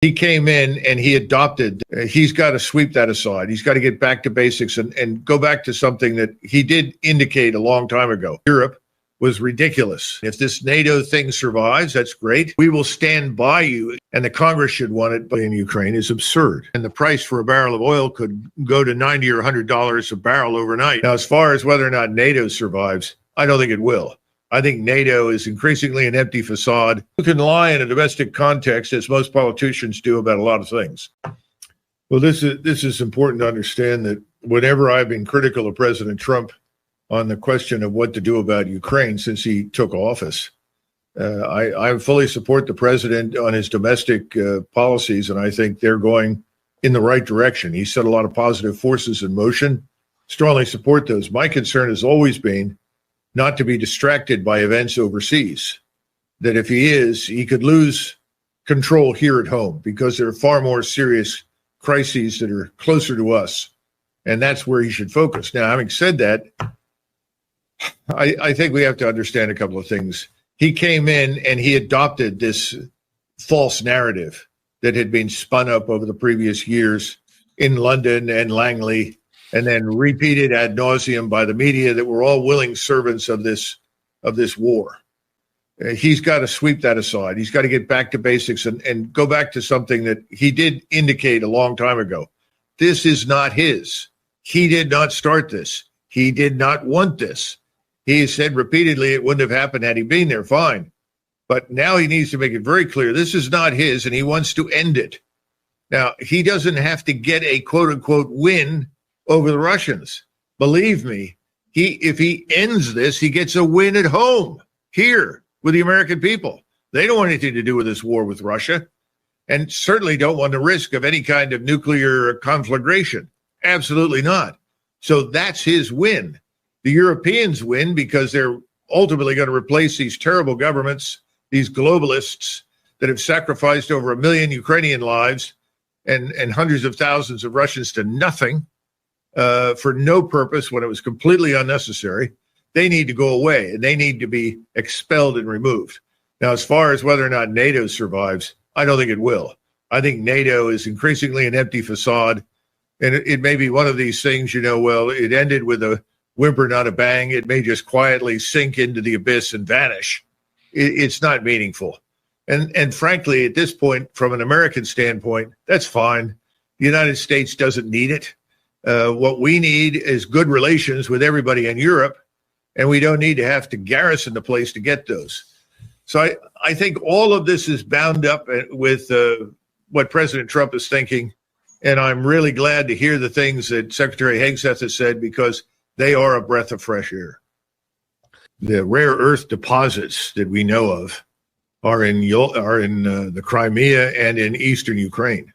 He came in and he adopted, he's got to sweep that aside. He's got to get back to basics and go back to something that he did indicate a long time ago. Europe was ridiculous. If this NATO thing survives, that's great. We will stand by you. And the Congress should want it in Ukraine is absurd. And the price for a barrel of oil could go to $90 or $100 a barrel overnight. Now, as far as whether or not NATO survives, I don't think it will. I think NATO is increasingly an empty facade. You can lie in a domestic context, as most politicians do, about a lot of things. Well, this is important to understand that whenever I've been critical of President Trump on the question of what to do about Ukraine since he took office, I fully support the president on his domestic policies, and I think they're going in the right direction. He set a lot of positive forces in motion. Strongly support those. My concern has always been not to be distracted by events overseas, that if he is, he could lose control here at home because there are far more serious crises that are closer to us, and that's where he should focus. Now, having said that, I think we have to understand a couple of things. He came in and he adopted this false narrative that had been spun up over the previous years in London and Langley, and then repeated ad nauseum by the media that we're all willing servants of this war. He's got to sweep that aside. He's got to get back to basics and go back to something that he did indicate a long time ago. This is not his. He did not start this. He did not want this. He said repeatedly it wouldn't have happened had he been there, fine. But now he needs to make it very clear this is not his, and he wants to end it. Now, he doesn't have to get a quote-unquote win over the Russians. Believe me, if he ends this, he gets a win at home, here, with the American people. They don't want anything to do with this war with Russia, and certainly don't want the risk of any kind of nuclear conflagration. Absolutely not. So that's his win. The Europeans win because they're ultimately going to replace these terrible governments, these globalists that have sacrificed over 1 million Ukrainian lives and hundreds of thousands of Russians to nothing for no purpose when it was completely unnecessary. They need to go away, and they need to be expelled and removed. Now, as far as whether or not NATO survives, I don't think it will. I think NATO is increasingly an empty facade, and it may be one of these things, well, it ended with a whimper, not a bang. It may just quietly sink into the abyss and vanish. It's not meaningful. And frankly, at this point, from an American standpoint, that's fine. The United States doesn't need it. What we need is good relations with everybody in Europe, and we don't need to have to garrison the place to get those. So I think all of this is bound up with what President Trump is thinking, and I'm really glad to hear the things that Secretary Hegseth has said, because they are a breath of fresh air. The rare earth deposits that we know of are in the Crimea and in eastern Ukraine.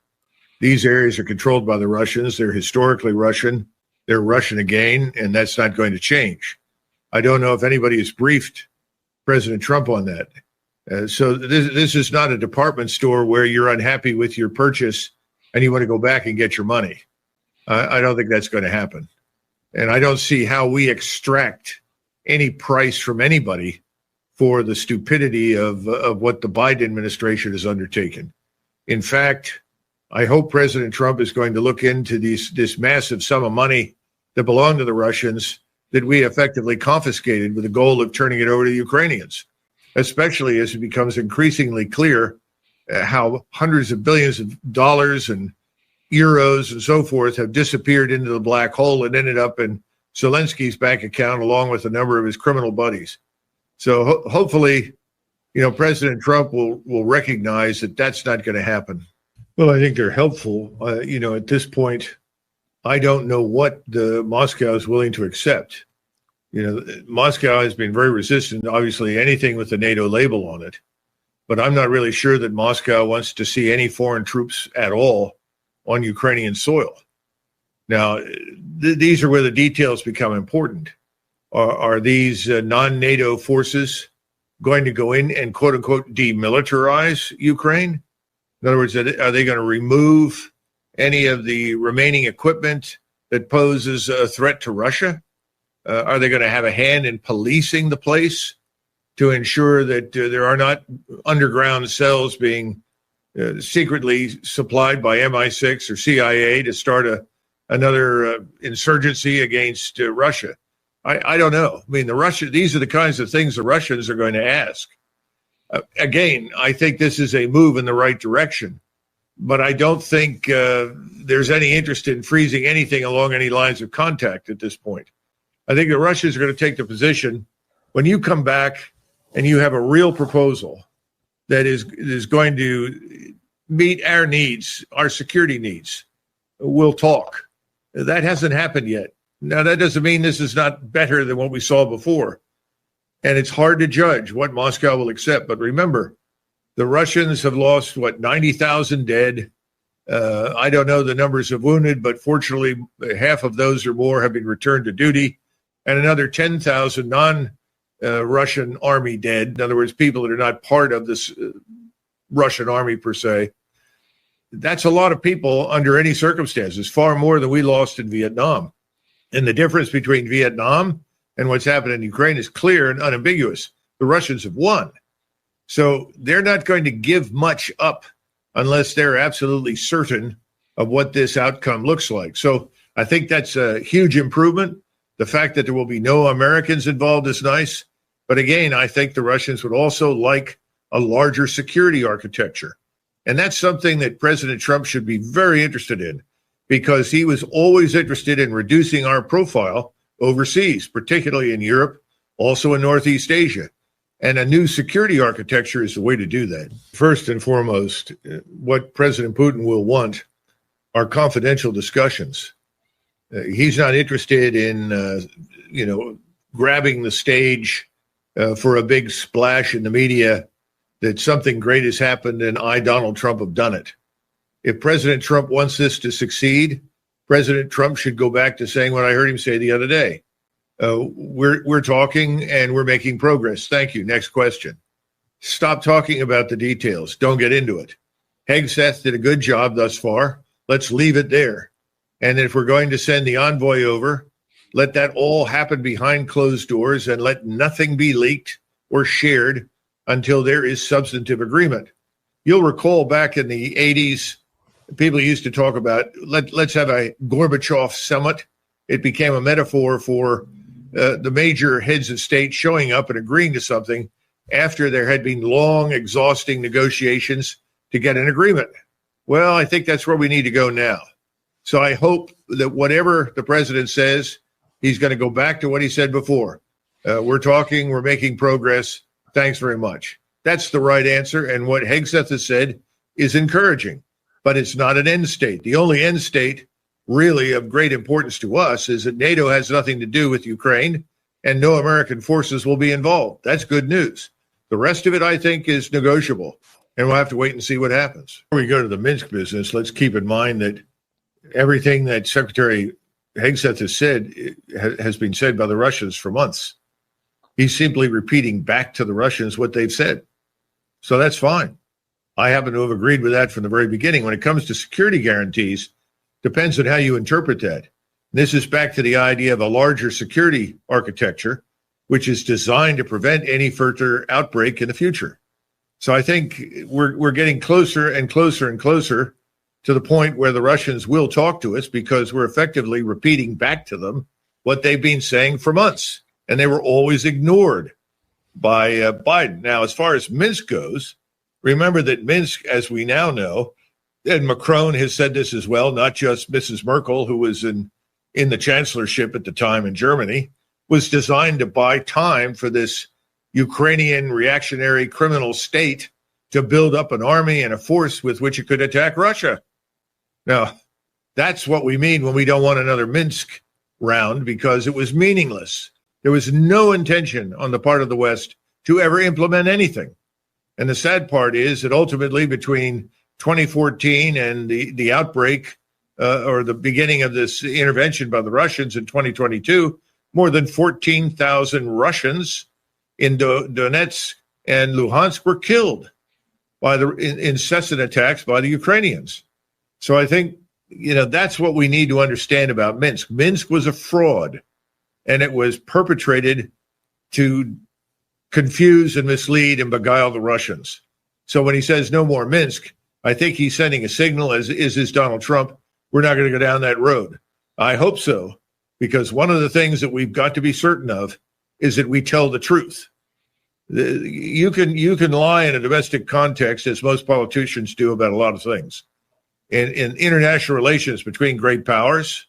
These areas are controlled by the Russians. They're historically Russian. They're Russian again, and that's not going to change. I don't know if anybody has briefed President Trump on that. So this is not a department store where you're unhappy with your purchase and you want to go back and get your money. I don't think that's going to happen. And I don't see how we extract any price from anybody for the stupidity of what the Biden administration has undertaken. In fact, I hope President Trump is going to look into this massive sum of money that belonged to the Russians that we effectively confiscated with the goal of turning it over to the Ukrainians, especially as it becomes increasingly clear how hundreds of billions of dollars and euros and so forth have disappeared into the black hole and ended up in Zelensky's bank account along with a number of his criminal buddies. So hopefully, President Trump will recognize that that's not going to happen. Well, I think they're helpful. At this point, I don't know what Moscow is willing to accept. Moscow has been very resistant, obviously, anything with the NATO label on it. But I'm not really sure that Moscow wants to see any foreign troops at all on Ukrainian soil. Now, these are where the details become important. Are these non-NATO forces going to go in and, quote unquote, demilitarize Ukraine? In other words, are they going to remove any of the remaining equipment that poses a threat to Russia? Are they going to have a hand in policing the place to ensure that there are not underground cells being secretly supplied by MI6 or CIA to start another insurgency against Russia. I don't know. I mean, these are the kinds of things the Russians are going to ask. Again, I think this is a move in the right direction, but I don't think there's any interest in freezing anything along any lines of contact at this point. I think the Russians are going to take the position when you come back and you have a real proposal that is going to meet our needs, our security needs, we'll talk. That hasn't happened yet. Now, that doesn't mean this is not better than what we saw before. And it's hard to judge what Moscow will accept. But remember, the Russians have lost, 90,000 dead. I don't know the numbers of wounded, but fortunately, half of those or more have been returned to duty, and another 10,000 non-Russian army dead. In other words, people that are not part of this Russian army per se. That's a lot of people under any circumstances, far more than we lost in Vietnam. And the difference between Vietnam and what's happened in Ukraine is clear and unambiguous. The Russians have won. So they're not going to give much up unless they're absolutely certain of what this outcome looks like. So I think that's a huge improvement. The fact that there will be no Americans involved is nice. But again, I think the Russians would also like a larger security architecture. And that's something that President Trump should be very interested in, because he was always interested in reducing our profile overseas, particularly in Europe, also in Northeast Asia. And a new security architecture is the way to do that. First and foremost, what President Putin will want are confidential discussions. He's not interested in, grabbing the stage for a big splash in the media that something great has happened and I, Donald Trump, have done it. If President Trump wants this to succeed, President Trump should go back to saying what I heard him say the other day. We're talking and we're making progress. Thank you. Next question. Stop talking about the details. Don't get into it. Hegseth did a good job thus far. Let's leave it there. And if we're going to send the envoy over, let that all happen behind closed doors and let nothing be leaked or shared until there is substantive agreement. You'll recall back in the 80s, people used to talk about, let's have a Gorbachev summit. It became a metaphor for the major heads of state showing up and agreeing to something after there had been long, exhausting negotiations to get an agreement. Well, I think that's where we need to go now. So I hope that whatever the president says, he's going to go back to what he said before. We're talking, we're making progress. Thanks very much. That's the right answer. And what Hegseth has said is encouraging, but it's not an end state. The only end state really of great importance to us is that NATO has nothing to do with Ukraine and no American forces will be involved. That's good news. The rest of it, I think, is negotiable, and we'll have to wait and see what happens. Before we go to the Minsk business, let's keep in mind that everything that Secretary Hegseth has said has been said by the Russians for months. He's simply repeating back to the Russians what they've said. So that's fine. I happen to have agreed with that from the very beginning. When it comes to security guarantees, depends on how you interpret that. This is back to the idea of a larger security architecture, which is designed to prevent any further outbreak in the future. So I think we're getting closer and closer and closer to the point where the Russians will talk to us, because we're effectively repeating back to them what they've been saying for months. And they were always ignored by Biden. Now, as far as Minsk goes, remember that Minsk, as we now know, and Macron has said this as well, not just Mrs. Merkel, who was in the chancellorship at the time in Germany, was designed to buy time for this Ukrainian reactionary criminal state to build up an army and a force with which it could attack Russia. Now, that's what we mean when we don't want another Minsk round, because it was meaningless. There was no intention on the part of the West to ever implement anything. And the sad part is that ultimately between 2014 and the outbreak or the beginning of this intervention by the Russians in 2022, more than 14,000 Russians in Donetsk and Luhansk were killed by the incessant attacks by the Ukrainians. So I think, that's what we need to understand about Minsk. Minsk was a fraud, and it was perpetrated to confuse and mislead and beguile the Russians. So when he says no more Minsk, I think he's sending a signal, as is Donald Trump. We're not going to go down that road. I hope so, because one of the things that we've got to be certain of is that we tell the truth. You can lie in a domestic context, as most politicians do, about a lot of things. In international relations between great powers,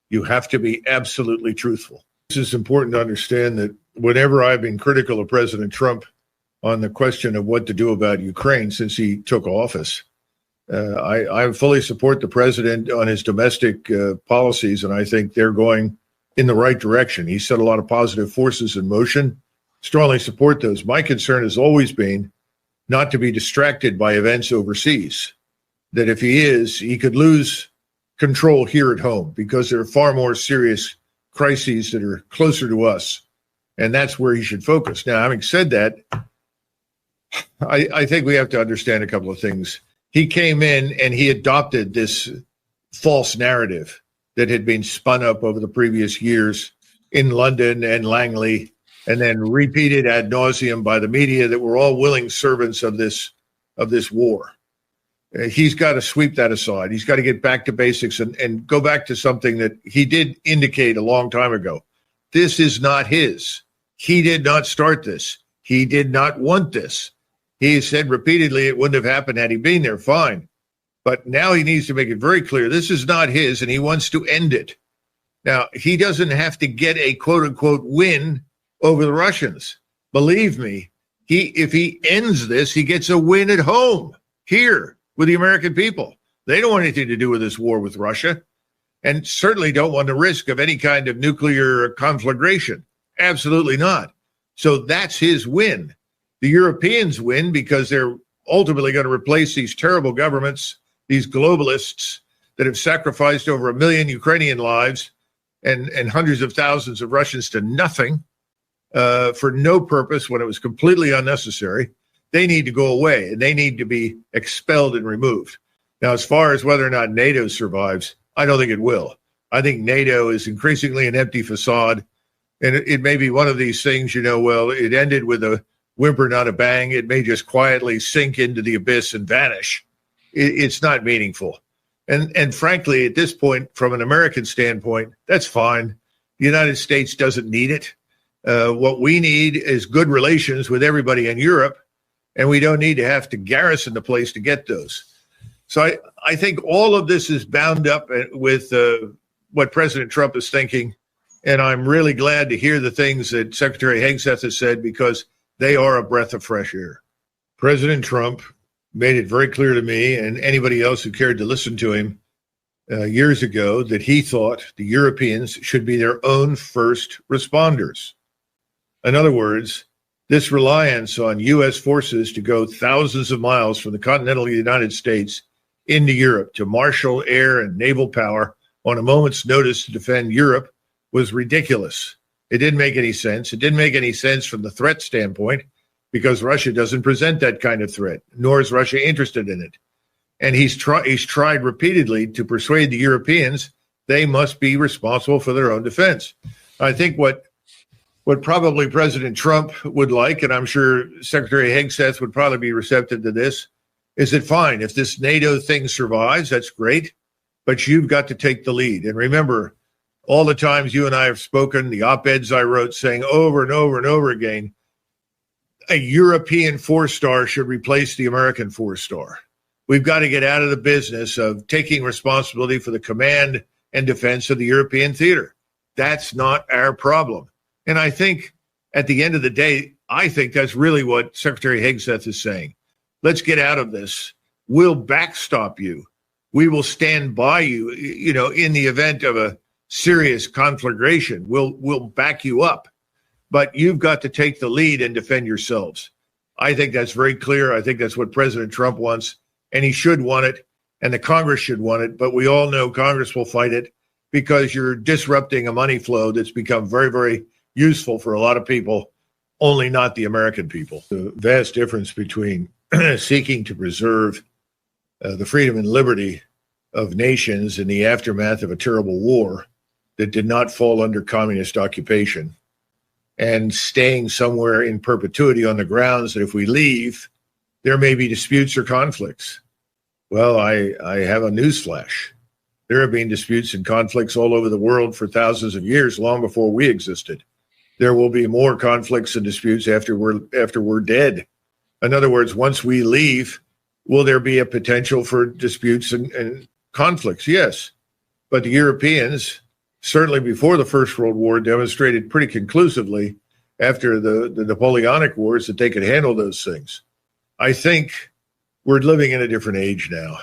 you have to be absolutely truthful. This is important to understand, that whenever I've been critical of President Trump on the question of what to do about Ukraine since he took office, I fully support the president on his domestic policies, and I think they're going in the right direction. He set a lot of positive forces in motion. Strongly support those. My concern has always been not to be distracted by events overseas, that if he is, he could lose control here at home, because there are far more serious crises that are closer to us, and that's where he should focus. Now, having said that, I think we have to understand a couple of things. He came in and he adopted this false narrative that had been spun up over the previous years in London and Langley, and then repeated ad nauseum by the media, that we're all willing servants of this war. He's got to sweep that aside. He's got to get back to basics and go back to something that he did indicate a long time ago. This is not his. He did not start this. He did not want this. He said repeatedly it wouldn't have happened had he been there. Fine. But now he needs to make it very clear this is not his, and he wants to end it. Now, he doesn't have to get a quote-unquote win over the Russians. Believe me, if he ends this, he gets a win at home, here, with the American people. They don't want anything to do with this war with Russia, and certainly don't want the risk of any kind of nuclear conflagration. Absolutely not. So that's his win. The Europeans win because they're ultimately going to replace these terrible governments, these globalists that have sacrificed over 1 million Ukrainian lives and hundreds of thousands of Russians to nothing for no purpose when it was completely unnecessary. They need to go away, and they need to be expelled and removed. Now, as far as whether or not NATO survives, I don't think it will. I think NATO is increasingly an empty facade, and it may be one of these things, well, it ended with a whimper, not a bang. It may just quietly sink into the abyss and vanish. It's not meaningful. And frankly, at this point, from an American standpoint, that's fine. The United States doesn't need it. What we need is good relations with everybody in Europe, and we don't need to have to garrison the place to get those. So I think all of this is bound up with what President Trump is thinking, and I'm really glad to hear the things that Secretary Hegseth has said, because they are a breath of fresh air. President Trump made it very clear to me and anybody else who cared to listen to him years ago that he thought the Europeans should be their own first responders. In other words, this reliance on U.S. forces to go thousands of miles from the continental United States into Europe to marshal air and naval power on a moment's notice to defend Europe was ridiculous. It didn't make any sense. It didn't make any sense from the threat standpoint, because Russia doesn't present that kind of threat, nor is Russia interested in it. And he's tried repeatedly to persuade the Europeans they must be responsible for their own defense. I think what probably President Trump would like, and I'm sure Secretary Hegseth would probably be receptive to this, is that fine, if this NATO thing survives, that's great, but you've got to take the lead. And remember, all the times you and I have spoken, the op-eds I wrote saying over and over and over again, a European four-star should replace the American four-star. We've got to get out of the business of taking responsibility for the command and defense of the European theater. That's not our problem. And I think at the end of the day, I think that's really what Secretary Hegseth is saying. Let's get out of this. We'll backstop you. We will stand by you, in the event of a serious conflagration. We'll back you up. But you've got to take the lead and defend yourselves. I think that's very clear. I think that's what President Trump wants, and he should want it, and the Congress should want it. But we all know Congress will fight it, because you're disrupting a money flow that's become very, very useful for a lot of people, only not the American people. The vast difference between seeking to preserve the freedom and liberty of nations in the aftermath of a terrible war that did not fall under communist occupation, and staying somewhere in perpetuity on the grounds that if we leave, there may be disputes or conflicts. Well, I have a newsflash. There have been disputes and conflicts all over the world for thousands of years, long before we existed. There will be more conflicts and disputes after we're dead. In other words, once we leave, will there be a potential for disputes and conflicts? Yes. But the Europeans, certainly before the First World War, demonstrated pretty conclusively after the Napoleonic Wars that they could handle those things. I think we're living in a different age now.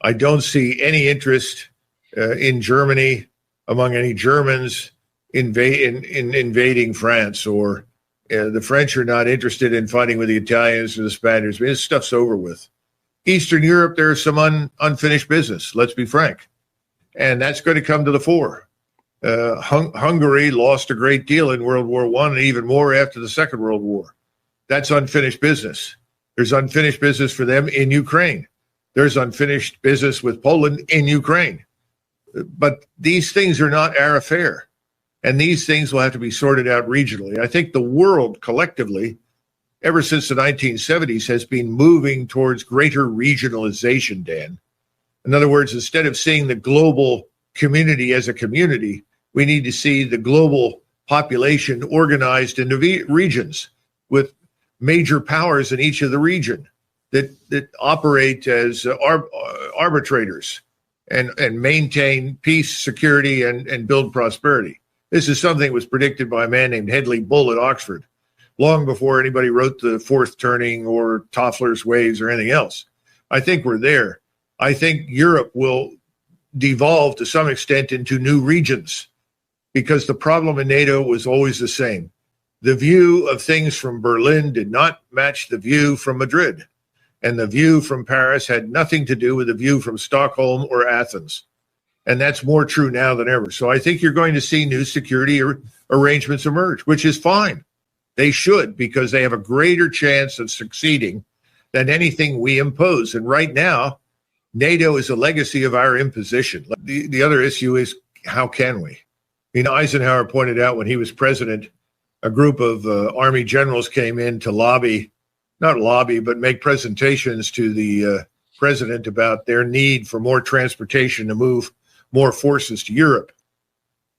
I don't see any interest in Germany, among any Germans, in invading France, or the French are not interested in fighting with the Italians or the Spaniards. I mean, this stuff's over with. Eastern Europe, there's some unfinished business, let's be frank. And that's going to come to the fore. Hungary lost a great deal in World War I, and even more after the Second World War. That's unfinished business. There's unfinished business for them in Ukraine. There's unfinished business with Poland in Ukraine. But these things are not our affair. And these things will have to be sorted out regionally. I think the world collectively, ever since the 1970s, has been moving towards greater regionalization, Dan. In other words, instead of seeing the global community as a community, we need to see the global population organized into regions with major powers in each of the region that operate as arbitrators and maintain peace, security, and build prosperity. This is something that was predicted by a man named Hedley Bull at Oxford long before anybody wrote The Fourth Turning or Toffler's Waves or anything else. I think we're there. I think Europe will devolve to some extent into new regions, because the problem in NATO was always the same. The view of things from Berlin did not match the view from Madrid, and the view from Paris had nothing to do with the view from Stockholm or Athens. And that's more true now than ever. So I think you're going to see new security arrangements emerge, which is fine. They should, because they have a greater chance of succeeding than anything we impose. And right now, NATO is a legacy of our imposition. The other issue is, how can we? Eisenhower pointed out when he was president, a group of Army generals came in to but make presentations to the president about their need for more transportation to move more forces to Europe.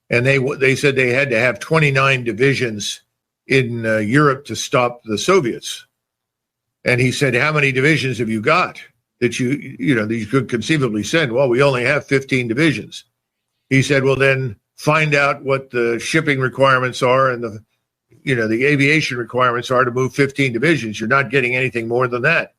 And they said they had to have 29 divisions in Europe to stop the Soviets. And he said, how many divisions have you got that you could conceivably send? Well, we only have 15 divisions. He said, well, then find out what the shipping requirements are and the aviation requirements are to move 15 divisions. You're not getting anything more than that.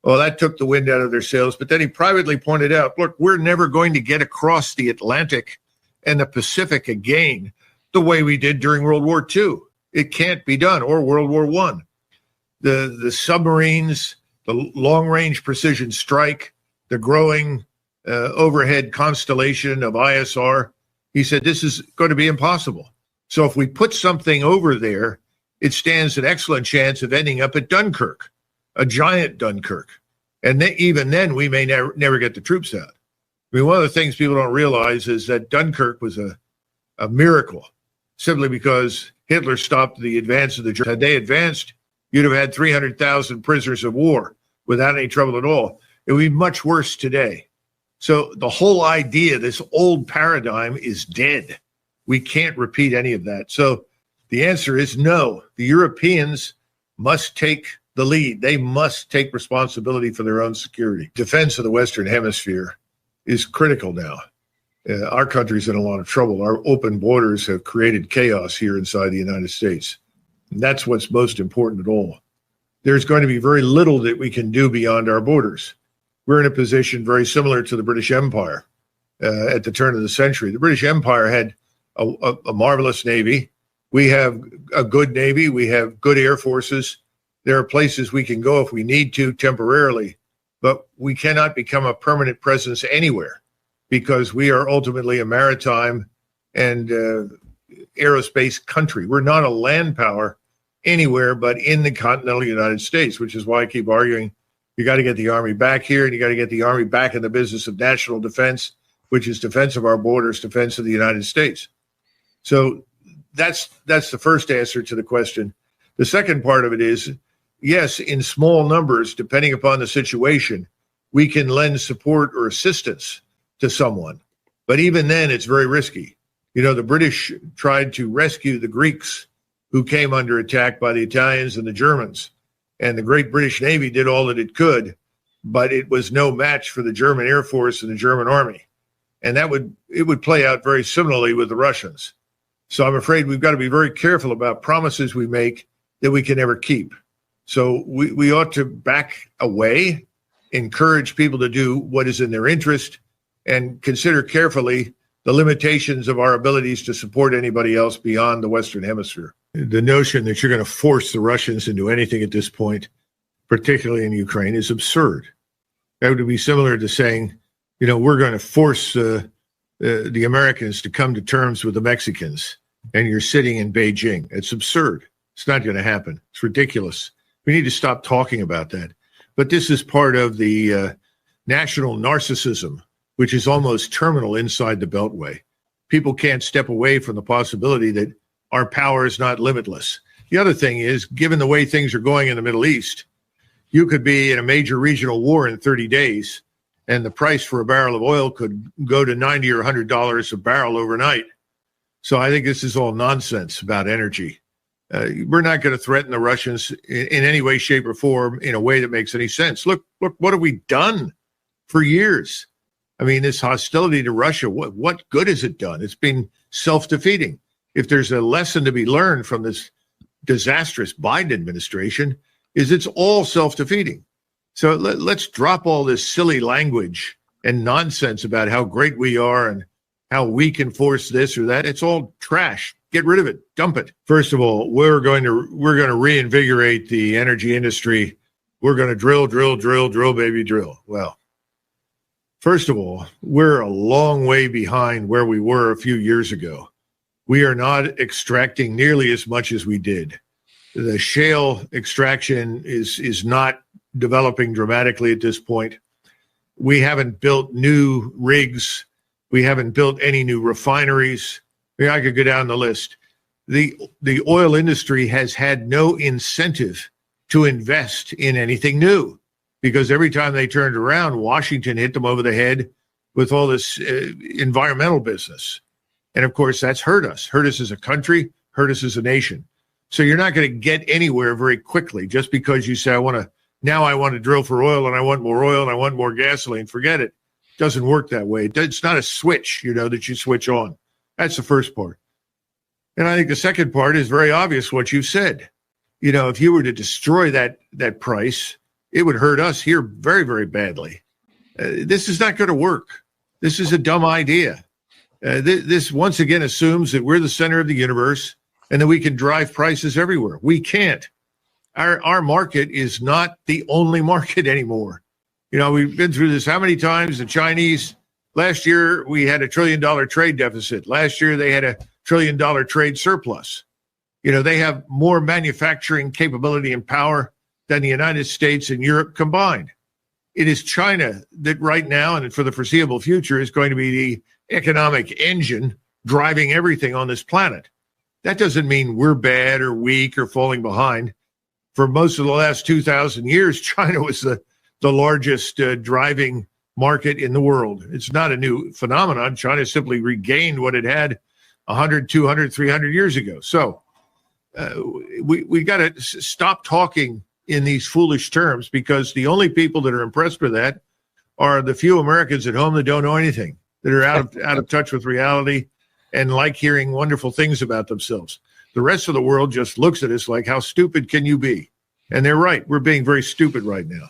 Well, that took the wind out of their sails. But then he privately pointed out, look, we're never going to get across the Atlantic and the Pacific again the way we did during World War II. It can't be done, or World War I. The submarines, the long-range precision strike, the growing overhead constellation of ISR, he said this is going to be impossible. So if we put something over there, it stands an excellent chance of ending up at Dunkirk, a giant Dunkirk. And even then, we may never get the troops out. I mean, one of the things people don't realize is that Dunkirk was a miracle, simply because Hitler stopped the advance of the Germans. Had they advanced, you'd have had 300,000 prisoners of war without any trouble at all. It would be much worse today. So the whole idea, this old paradigm, is dead. We can't repeat any of that. So the answer is no. The Europeans must take the lead. They must take responsibility for their own security. Defense of the Western Hemisphere is critical now. Our country's in a lot of trouble. Our open borders have created chaos here inside the United States. And that's what's most important at all. There's going to be very little that we can do beyond our borders. We're in a position very similar to the British Empire at the turn of the century. The British Empire had a marvelous navy. We have a good navy. We have good air forces. There are places we can go if we need to temporarily, but we cannot become a permanent presence anywhere, because we are ultimately a maritime and aerospace country. We're not a land power anywhere but in the continental United States, which is why I keep arguing you got to get the Army back here, and you got to get the Army back in the business of national defense, which is defense of our borders, defense of the United States. So that's the first answer to the question. The second part of it is, yes, in small numbers, depending upon the situation, we can lend support or assistance to someone. But even then, it's very risky. You know, the British tried to rescue the Greeks who came under attack by the Italians and the Germans. And the great British Navy did all that it could, but it was no match for the German Air Force and the German Army. And it would play out very similarly with the Russians. So I'm afraid we've got to be very careful about promises we make that we can never keep. So we ought to back away, encourage people to do what is in their interest, and consider carefully the limitations of our abilities to support anybody else beyond the Western Hemisphere. The notion that you're going to force the Russians into anything at this point, particularly in Ukraine, is absurd. That would be similar to saying, you know, we're going to force the Americans to come to terms with the Mexicans, and you're sitting in Beijing. It's absurd. It's not going to happen. It's ridiculous. We need to stop talking about that. But this is part of the national narcissism, which is almost terminal inside the Beltway. People can't step away from the possibility that our power is not limitless. The other thing is, given the way things are going in the Middle East, you could be in a major regional war in 30 days, and the price for a barrel of oil could go to $90 or $100 a barrel overnight. So I think this is all nonsense about energy. We're not going to threaten the Russians in any way, shape, or form in a way that makes any sense. Look, what have we done for years? I mean, this hostility to Russia, what good has it done? It's been self-defeating. If there's a lesson to be learned from this disastrous Biden administration, is it's all self-defeating. So let's drop all this silly language and nonsense about how great we are and how we can force this or that. It's all trash. Get rid of it. Dump it. First of all, we're going to reinvigorate the energy industry. We're going to drill, baby, drill. Well, first of all, we're a long way behind where we were a few years ago. We are not extracting nearly as much as we did. The shale extraction is not developing dramatically at this point. We haven't built new rigs. We haven't built any new refineries. I mean, I could go down the list. The oil industry has had no incentive to invest in anything new, because every time they turned around, Washington hit them over the head with all this environmental business. And of course, that's hurt us as a country, hurt us as a nation. So you're not going to get anywhere very quickly just because you say, I want to drill for oil, and I want more oil, and I want more gasoline. Forget it. It doesn't work that way. It's not a switch, that you switch on. That's the first part. And I think the second part is very obvious what you said. If you were to destroy that price, it would hurt us here very, very badly. This is not going to work. This is a dumb idea. This once again assumes that we're the center of the universe and that we can drive prices everywhere. We can't. Our market is not the only market anymore. We've been through this how many times? The Chinese, last year we had $1 trillion trade deficit. Last year they had $1 trillion trade surplus. They have more manufacturing capability and power than the United States and Europe combined. It is China that right now and for the foreseeable future is going to be the economic engine driving everything on this planet. That doesn't mean we're bad or weak or falling behind. For most of the last 2,000 years, China was the largest driving market in the world. It's not a new phenomenon. China simply regained what it had 100, 200, 300 years ago. So we got to stop talking in these foolish terms, because the only people that are impressed with that are the few Americans at home that don't know anything, that are out of touch with reality and like hearing wonderful things about themselves. The rest of the world just looks at us like, how stupid can you be? And they're right. We're being very stupid right now.